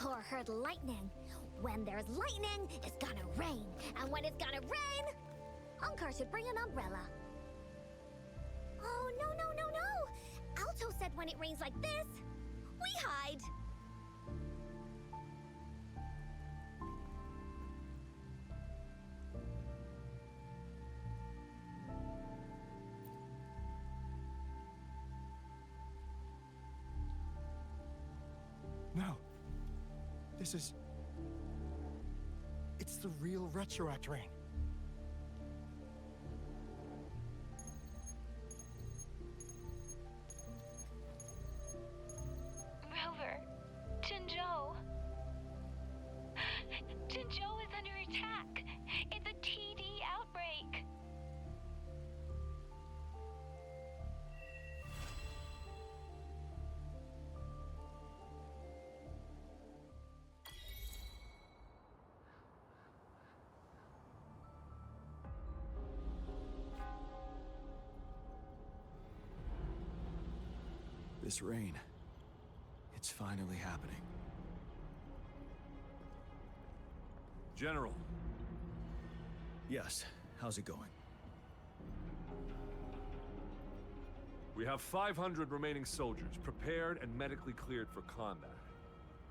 or heard lightning. When there's lightning, it's gonna rain. And when it's gonna rain, Ankar should bring an umbrella. Oh, no, no, no, no! Alto said when it rains like this, we hide. No. This is... It's the real retroact rain. Rover, Jinzhou. Jinzhou is under attack. It's a TD outbreak. This rain, it's finally happening. General. Yes, how's it going? We have 500 remaining soldiers, prepared and medically cleared for combat.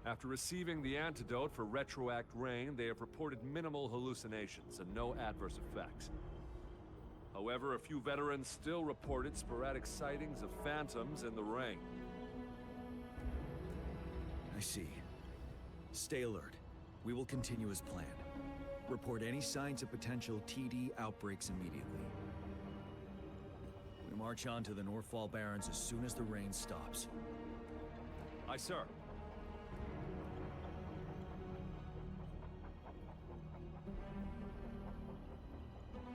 After receiving the antidote for retroact rain, they have reported minimal hallucinations and no adverse effects. However, a few veterans still reported sporadic sightings of phantoms in the rain. I see. Stay alert. We will continue as planned. Report any signs of potential TD outbreaks immediately. We march on to the Northfall Barrens as soon as the rain stops. Aye, sir.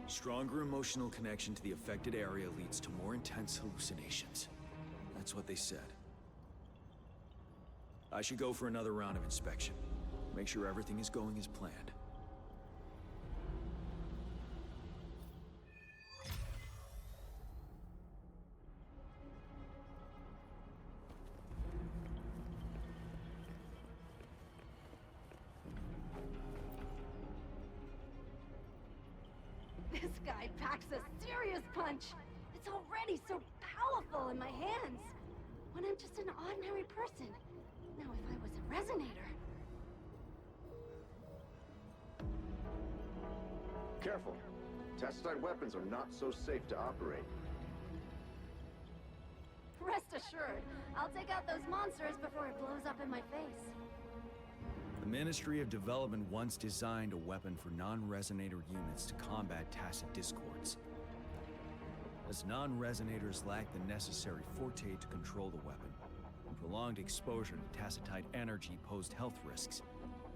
Stronger emotional connection to the affected area leads to more intense hallucinations. That's what they said. I should go for another round of inspection. Make sure everything is going as planned. This guy packs a serious punch. It's already so powerful in my hands. When I'm just an ordinary person. Now if I was a resonator... Careful. Testite weapons are not so safe to operate. Rest assured, I'll take out those monsters before it blows up in my face. The Ministry of Development once designed a weapon for non-resonator units to combat tacit discords. As non-resonators lack the necessary forte to control the weapon, and prolonged exposure to tacitite energy posed health risks,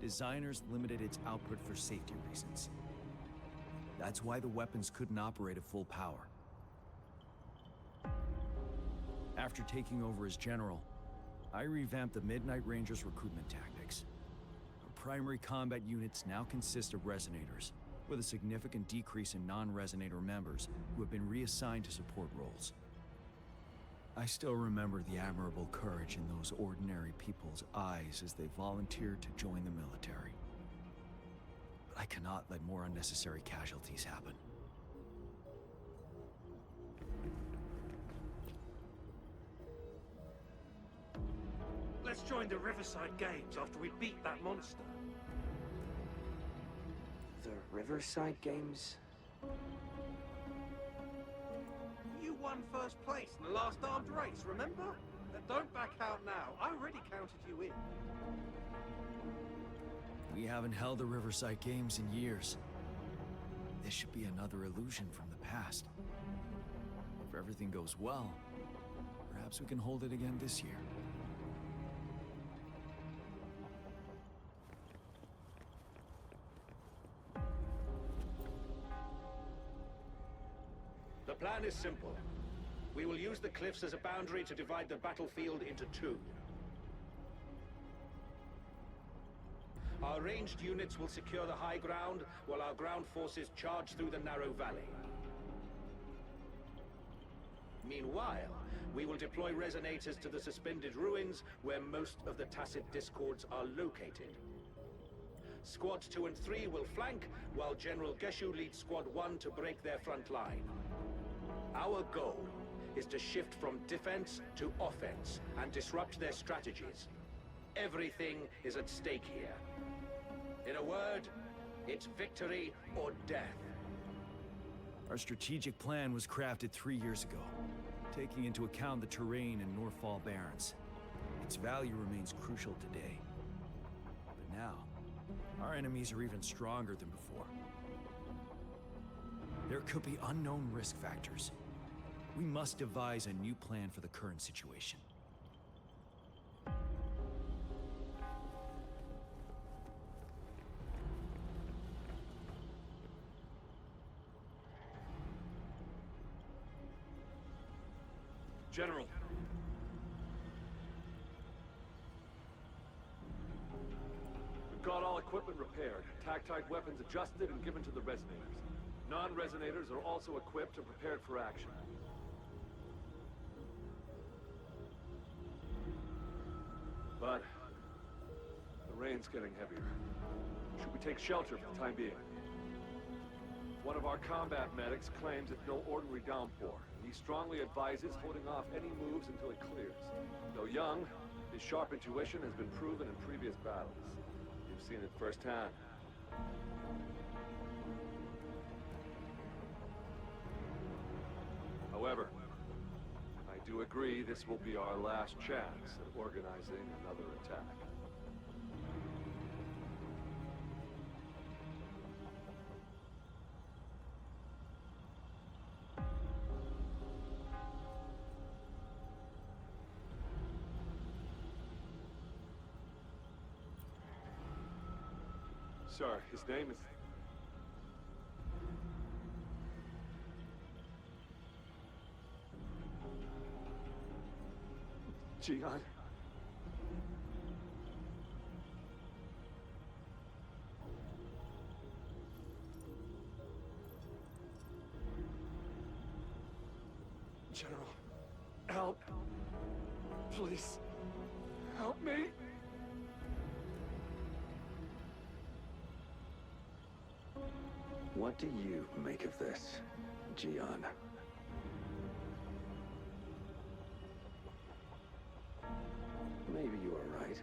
designers limited its output for safety reasons. That's why the weapons couldn't operate at full power. After taking over as general, I revamped the Midnight Rangers' recruitment tactics. Our primary combat units now consist of resonators, with a significant decrease in non-resonator members who have been reassigned to support roles. I still remember the admirable courage in those ordinary people's eyes as they volunteered to join the military. But I cannot let more unnecessary casualties happen. Let's join the Riverside Games after we beat that monster. The Riverside Games? You won first place in the last armed race, remember? Don't back out now. I already counted you in. We haven't held the Riverside Games in years. This should be another illusion from the past. If everything goes well, perhaps we can hold it again this year. The plan is simple. We will use the cliffs as a boundary to divide the battlefield into two. Our ranged units will secure the high ground, while our ground forces charge through the narrow valley. Meanwhile, we will deploy resonators to the suspended ruins where most of the tacit discords are located. Squads 2 and 3 will flank, while General Geshu leads Squad 1 to break their front line. Our goal is to shift from defense to offense and disrupt their strategies. Everything is at stake here. In a word, it's victory or death. Our strategic plan was crafted 3 years ago, taking into account the terrain in Northfall Barrens. Its value remains crucial today. But now, our enemies are even stronger than before. There could be unknown risk factors. We must devise a new plan for the current situation. General. We've got all equipment repaired, tactite weapons adjusted and given to the resonators. Non-resonators are also equipped and prepared for action. But the rain's getting heavier. Should we take shelter for the time being? One of our combat medics claims it's no ordinary downpour. He strongly advises holding off any moves until it clears. Though young, his sharp intuition has been proven in previous battles. You've seen it firsthand. However, I do agree this will be our last chance at organizing another attack. Sir, his name is... Jian. General, help. Please, help me. What do you make of this, Jian? Maybe you are right.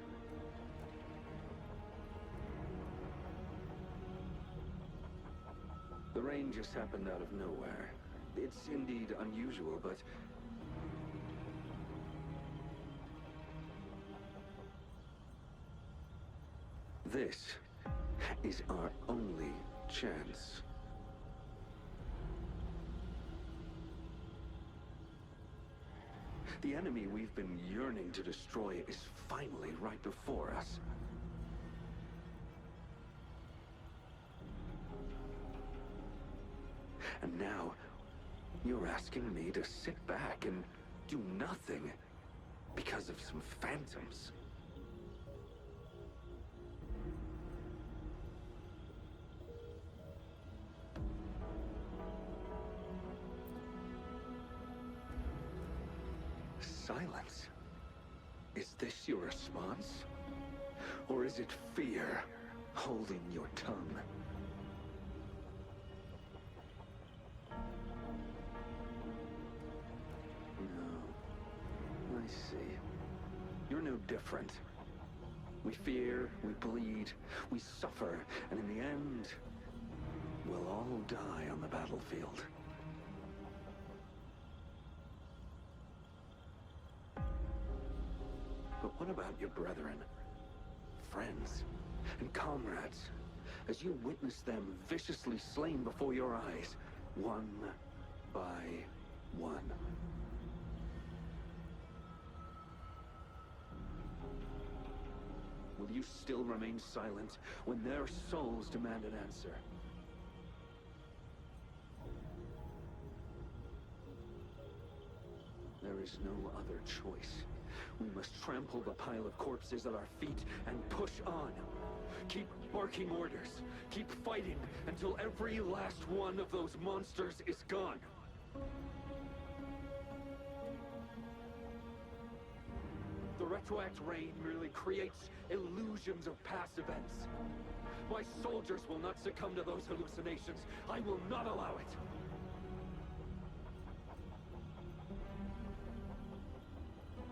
The rain just happened out of nowhere. It's indeed unusual, but... this is our only chance. The enemy we've been yearning to destroy is finally right before us. And now, you're asking me to sit back and do nothing because of some phantoms. Silence? Is this your response? Or is it fear holding your tongue? No. I see. You're no different. We fear, we bleed, we suffer, and in the end, we'll all die on the battlefield. But what about your brethren, friends, and comrades, as you witness them viciously slain before your eyes, one by one? Will you still remain silent when their souls demand an answer? There is no other choice. We must trample the pile of corpses at our feet and push on. Keep barking orders. Keep fighting until every last one of those monsters is gone. retroact rain merely creates illusions of past events. My soldiers will not succumb to those hallucinations. I will not allow it.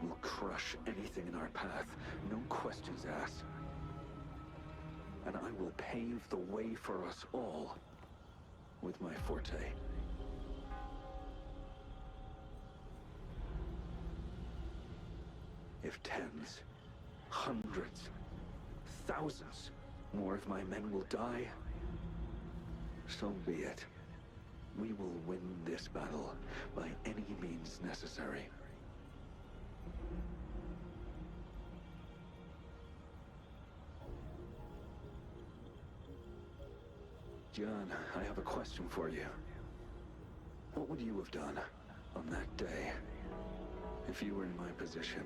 We'll crush anything in our path, no questions asked. And I will pave the way for us all with my forte. If tens, hundreds, thousands more of my men will die, so be it. We will win this battle by any means necessary. John, I have a question for you. What would you have done on that day if you were in my position?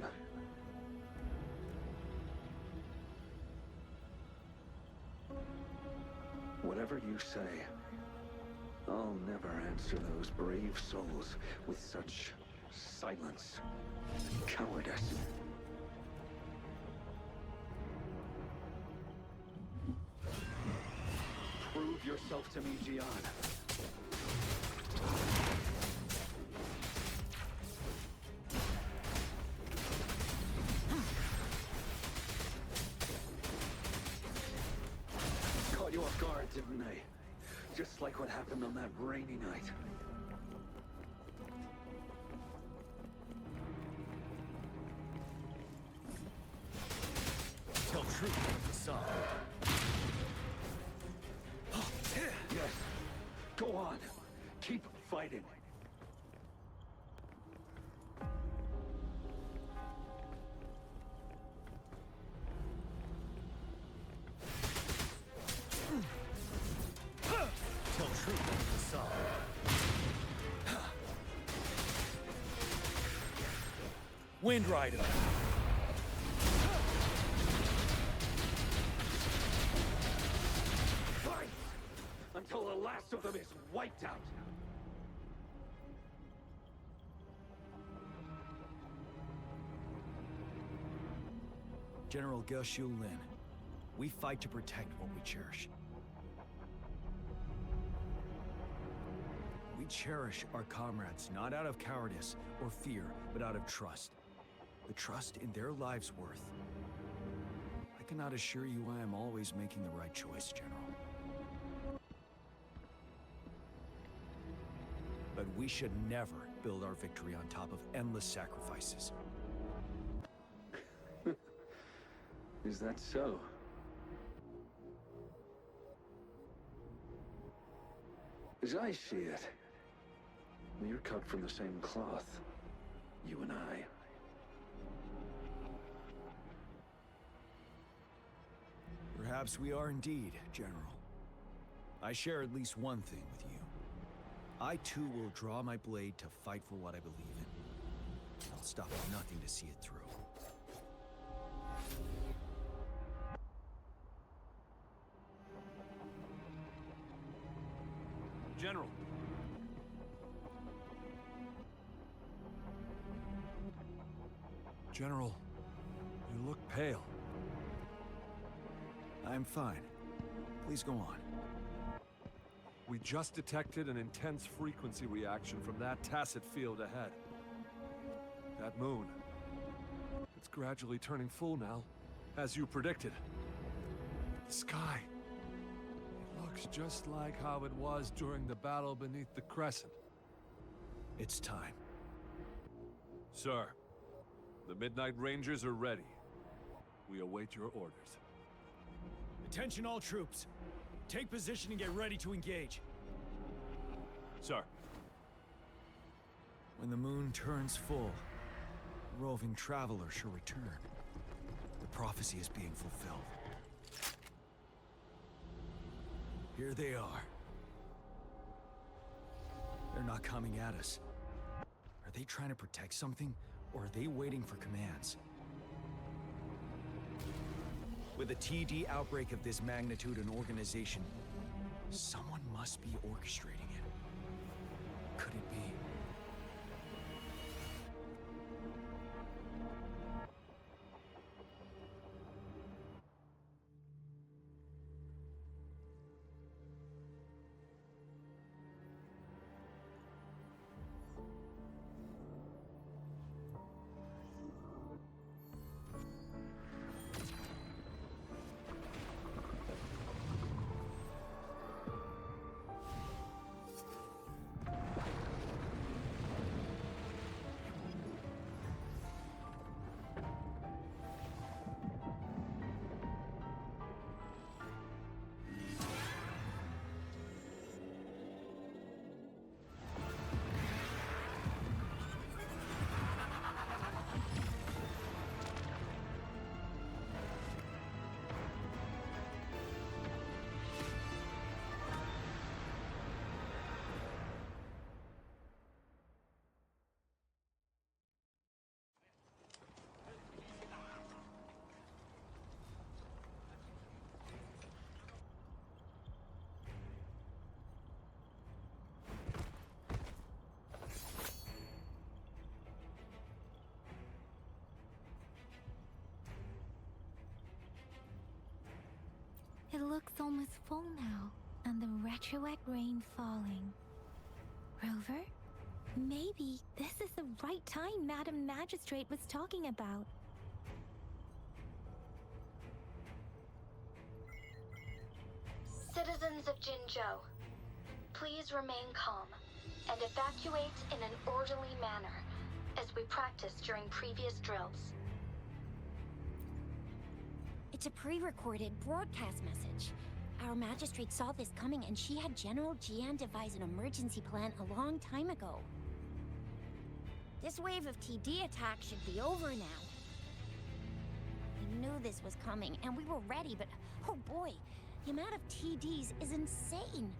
Whatever you say, I'll never answer those brave souls with such silence and cowardice. Prove yourself to me, Gian. Caught you off guard, didn't they? Just like what happened on that rainy night. Tell truth from the side. Yes. Go on. Keep fighting. Tell truth from the side. Wind Rider. Fight! Until the last of them is wiped out. General Ge Lin, we fight to protect what we cherish. We cherish our comrades not out of cowardice or fear, but out of trust. The trust in their lives' worth. I cannot assure you I am always making the right choice, General. But we should never build our victory on top of endless sacrifices. Is that so? As I see it, we're cut from the same cloth, you and I. Perhaps we are indeed, General. I share at least one thing with you. I too will draw my blade to fight for what I believe in. I'll stop at nothing to see it through. General. General, you look pale. I'm fine. Please go on. We just detected an intense frequency reaction from that tacit field ahead. That moon. It's gradually turning full now, as you predicted. The sky. It looks just like how it was during the battle beneath the Crescent. It's time. Sir, the Midnight Rangers are ready. We await your orders. Attention all troops. Take position and get ready to engage. Sir. When the moon turns full, the roving traveler shall return. The prophecy is being fulfilled. Here they are. They're not coming at us. Are they trying to protect something, or are they waiting for commands? With a TD outbreak of this magnitude and organization, someone must be orchestrating it. Could it be? It looks almost full now, and the retroact rain falling. Rover? Maybe this is the right time Madam Magistrate was talking about. Citizens of Jinzhou, please remain calm and evacuate in an orderly manner, as we practiced during previous drills. It's a pre-recorded broadcast message. Our magistrate saw this coming and she had General Jian devise an emergency plan a long time ago. This wave of TD attack should be over now. We knew this was coming and we were ready, but oh boy, the amount of TDs is insane.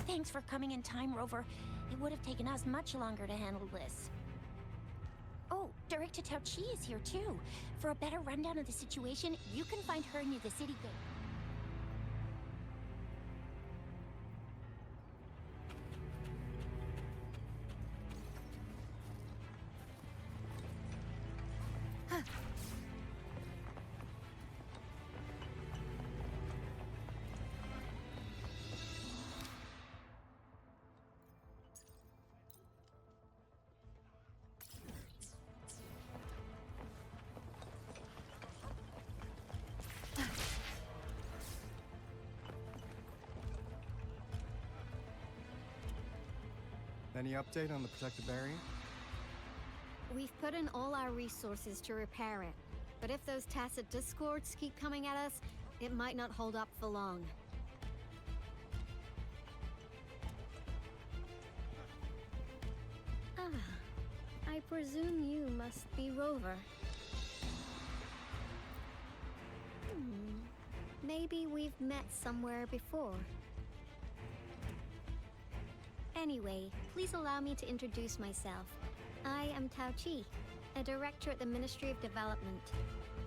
Thanks for coming in time, Rover. It would have taken us much longer to handle this. Oh, Director Tao Chi is here too. For a better rundown of the situation, you can find her near the city gate. Any update on the protective barrier? We've put in all our resources to repair it, but if those tacit discords keep coming at us, it might not hold up for long. Ah, I presume you must be Rover. Maybe we've met somewhere before. Anyway, please allow me to introduce myself. I am Tao Chi, a director at the Ministry of Development.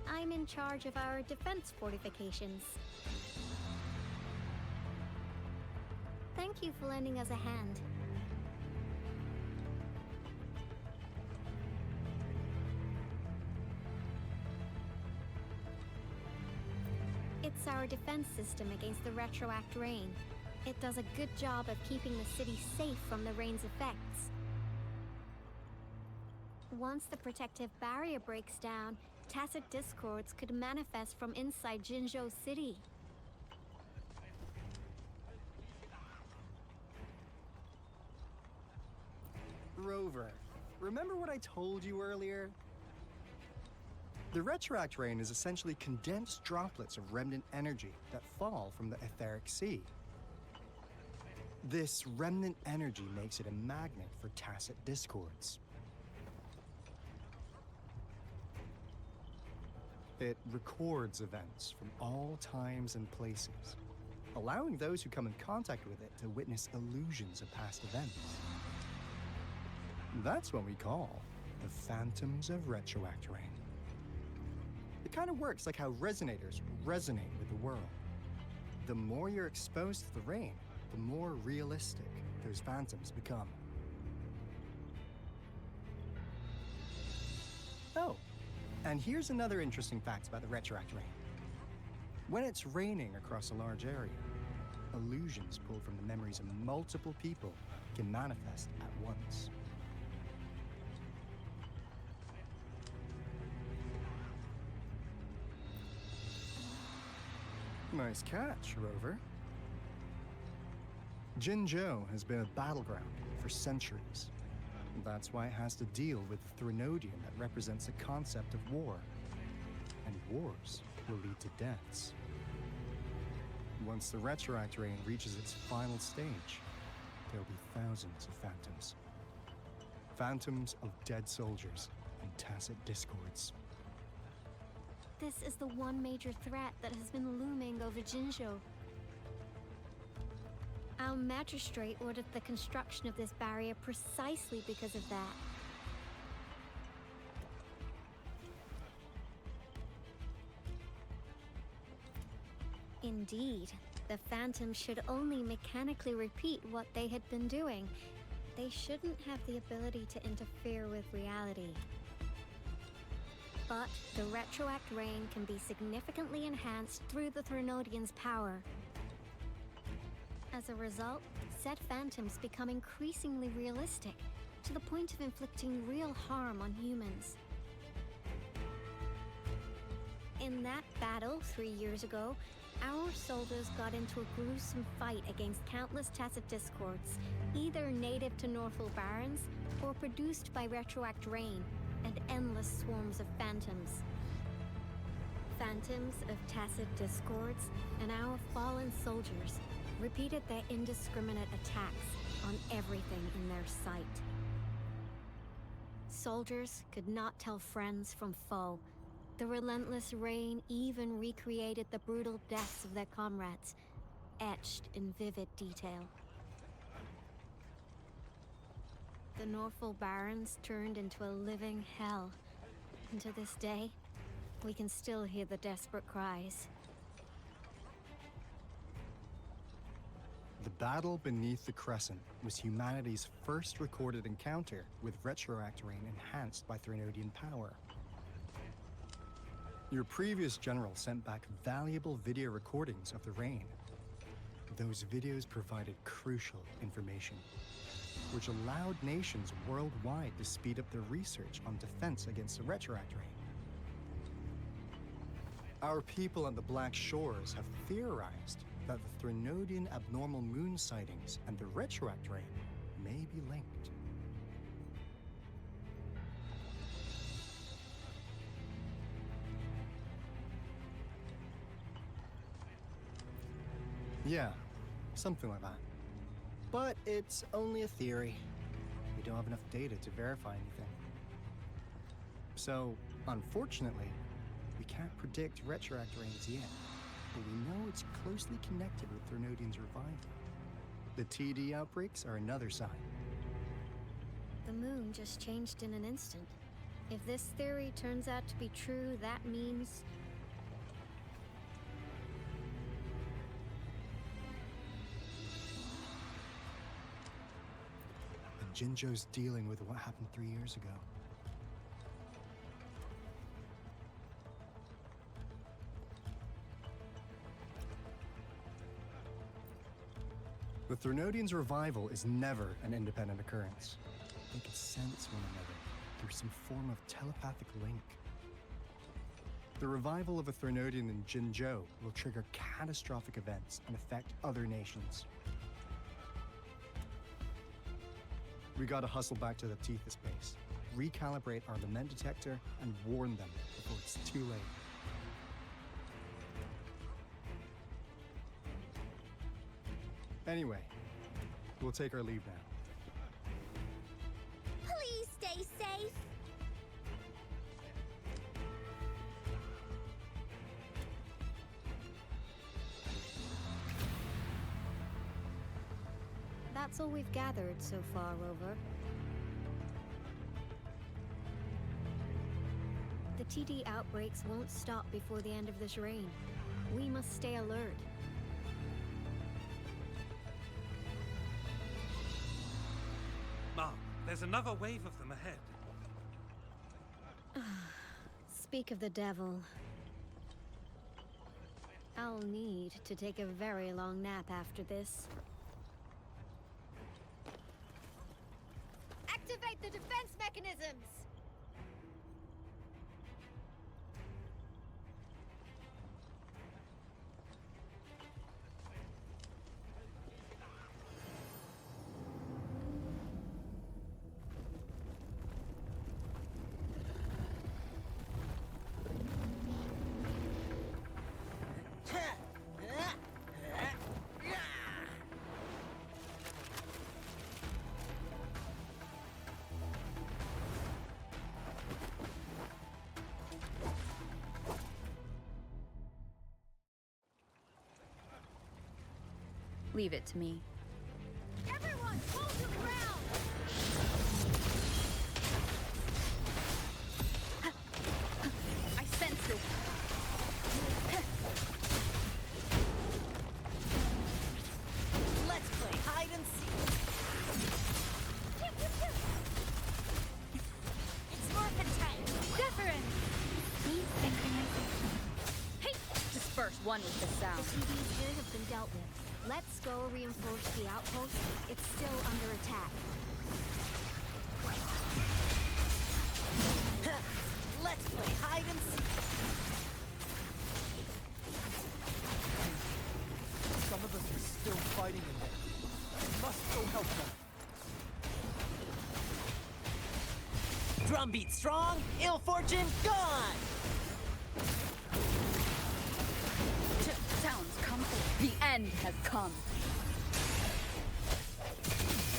I'm in charge of our defense fortifications. Thank you for lending us a hand. It's our defense system against the retroact rain. It does a good job of keeping the city safe from the rain's effects. Once the protective barrier breaks down, tacit discords could manifest from inside Jinzhou City. Rover, remember what I told you earlier? The retroact rain is essentially condensed droplets of remnant energy that fall from the etheric sea. This remnant energy makes it a magnet for tacit discords. It records events from all times and places, allowing those who come in contact with it to witness illusions of past events. That's what we call the phantoms of retroact rain. It kind of works like how resonators resonate with the world. The more you're exposed to the rain, the more realistic those phantoms become. Oh, and here's another interesting fact about the retroact rain. When it's raining across a large area, illusions pulled from the memories of multiple people can manifest at once. Nice catch, Rover. Jinzhou has been a battleground for centuries. That's why it has to deal with the Threnodium that represents the concept of war. And wars will lead to deaths. Once the retroact rain reaches its final stage, there'll be thousands of phantoms. Phantoms of dead soldiers and tacit discords. This is the one major threat that has been looming over Jinzhou. Our magistrate ordered the construction of this barrier precisely because of that. Indeed, the Phantoms should only mechanically repeat what they had been doing. They shouldn't have the ability to interfere with reality. But the Retroact Rain can be significantly enhanced through the Threnodian's power. As a result, said phantoms become increasingly realistic, to the point of inflicting real harm on humans. In that battle 3 years ago, our soldiers got into a gruesome fight against countless Tacet Discords, either native to Northal Barrens or produced by Retroact Rain, and endless swarms of phantoms. Phantoms of Tacet Discords and our fallen soldiers repeated their indiscriminate attacks on everything in their sight. Soldiers could not tell friends from foe. The relentless rain even recreated the brutal deaths of their comrades, etched in vivid detail. The Northal Barrens turned into a living hell, and to this day, we can still hear the desperate cries. The battle beneath the Crescent was humanity's first recorded encounter with Retroact Rain enhanced by Threnodian power. Your previous general sent back valuable video recordings of the rain. Those videos provided crucial information, which allowed nations worldwide to speed up their research on defense against the Retroact Rain. Our people on the Black Shores have theorized that the Threnodian abnormal moon sightings and the Retroact Rain may be linked. Yeah, something like that. But it's only a theory. We don't have enough data to verify anything. So, unfortunately, we can't predict Retroact Rains yet, but we know it's closely connected with Threnodian's revival. The TD outbreaks are another sign. The moon just changed in an instant. If this theory turns out to be true, that means... Jinzhou's dealing with what happened 3 years ago. The Threnodian's revival is never an independent occurrence. They can sense one another through some form of telepathic link. The revival of a Threnodian in Jinzhou will trigger catastrophic events and affect other nations. We gotta hustle back to the Tethys base, recalibrate our lament detector, and warn them before it's too late. Anyway, we'll take our leave now. Please stay safe. That's all we've gathered so far, Rover. The TD outbreaks won't stop before the end of this reign. We must stay alert. Mom, there's another wave of them ahead. Speak of the devil. I'll need to take a very long nap after this. Activate the defense mechanisms! Leave it to me. Everyone, hold your ground! I sense it. Let's play hide and seek. It's morphin' time. Wuthering! One with the The sound. TVs here have been dealt with. Let's go reinforce the outpost. It's still under attack. Let's play hide and seek. Some of us are still fighting in there. We must go help them. Drumbeat strong, ill fortune gone! Sounds come. The end has come.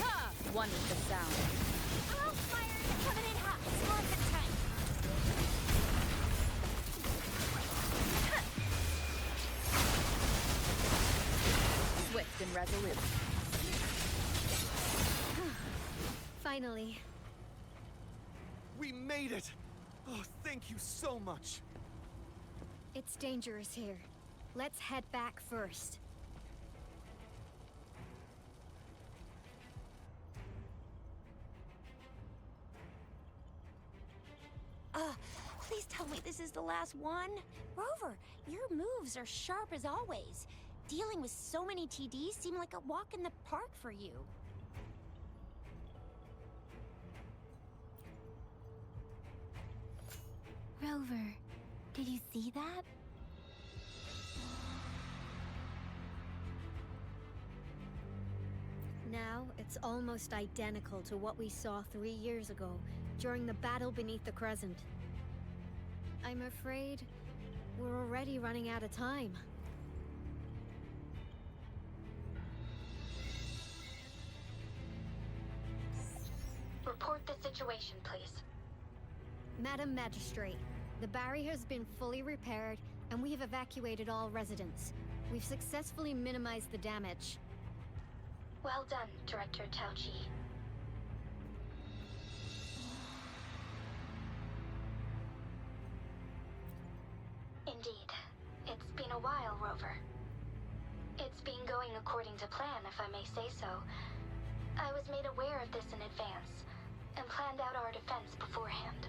Ha! One with the sound. Oh, fire! Coming in hot. Score the time. Swift and resolute. Finally. We made it! Oh, thank you so much. It's dangerous here. Let's head back first. Please tell me this is the last one? Rover, your moves are sharp as always. Dealing with so many TDs seem like a walk in the park for you. Rover, did you see that? Now, it's almost identical to what we saw 3 years ago, during the battle beneath the Crescent. I'm afraid we're already running out of time. Report the situation, please. Madam Magistrate, the barrier has been fully repaired, and we have evacuated all residents. We've successfully minimized the damage. Well done, Director Tauchi. Indeed. It's been a while, Rover. It's been going according to plan, if I may say so. I was made aware of this in advance, and planned out our defense beforehand.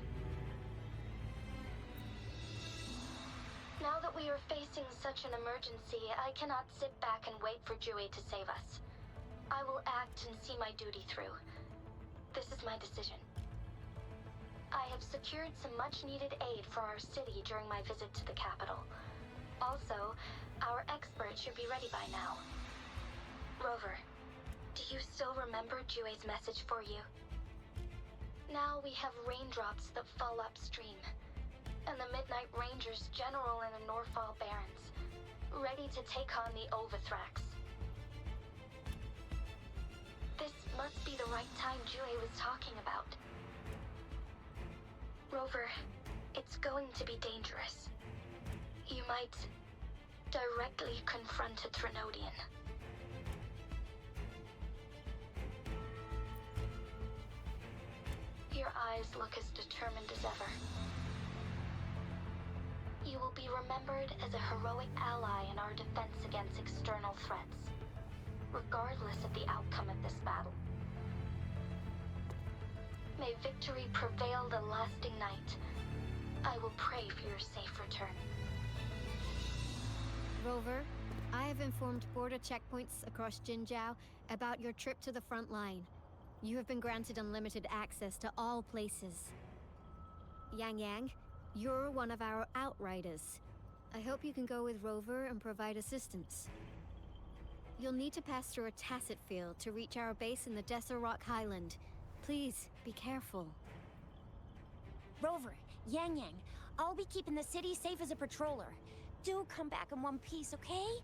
Now that we are facing such an emergency, I cannot sit back and wait for Jue to save us. I will act and see my duty through. This is my decision. I have secured some much-needed aid for our city during my visit to the capital. Also, our expert should be ready by now. Rover, do you still remember Jue's message for you? Now we have raindrops that fall upstream, and the Midnight Rangers General in the Norfall Barrens, ready to take on the Overthrax. This must be the right time Jue was talking about. Rover, it's going to be dangerous. You might directly confront a Trinodian. Your eyes look as determined as ever. You will be remembered as a heroic ally in our defense against external threats, regardless of the outcome of this battle. May victory prevail the lasting night. I will pray for your safe return. Rover, I have informed border checkpoints across Jinjiao about your trip to the front line. You have been granted unlimited access to all places. Yang Yang, you're one of our outriders. I hope you can go with Rover and provide assistance. You'll need to pass through a tacit field to reach our base in the Desert Rock Highland. Please, be careful. Rover, Yang Yang, I'll be keeping the city safe as a patroller. Do come back in one piece, okay?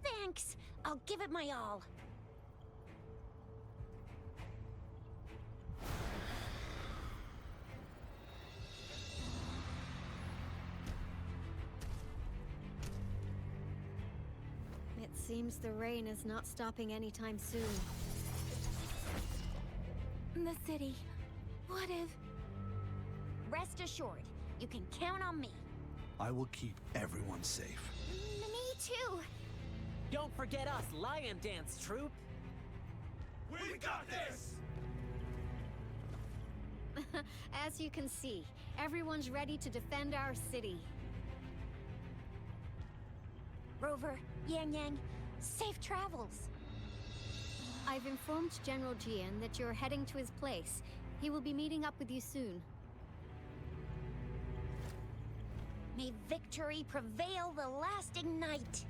Thanks! I'll give it my all. It seems the rain is not stopping anytime soon. The city. What if... Rest assured, you can count on me. I will keep everyone safe. Me too. Don't forget us, Lion Dance Troop. We got this! As you can see, Everyone's ready to defend our city. Rover, Yang Yang, safe travels. I've informed General Jian that you're heading to his place. He will be meeting up with you soon. May victory prevail the lasting night.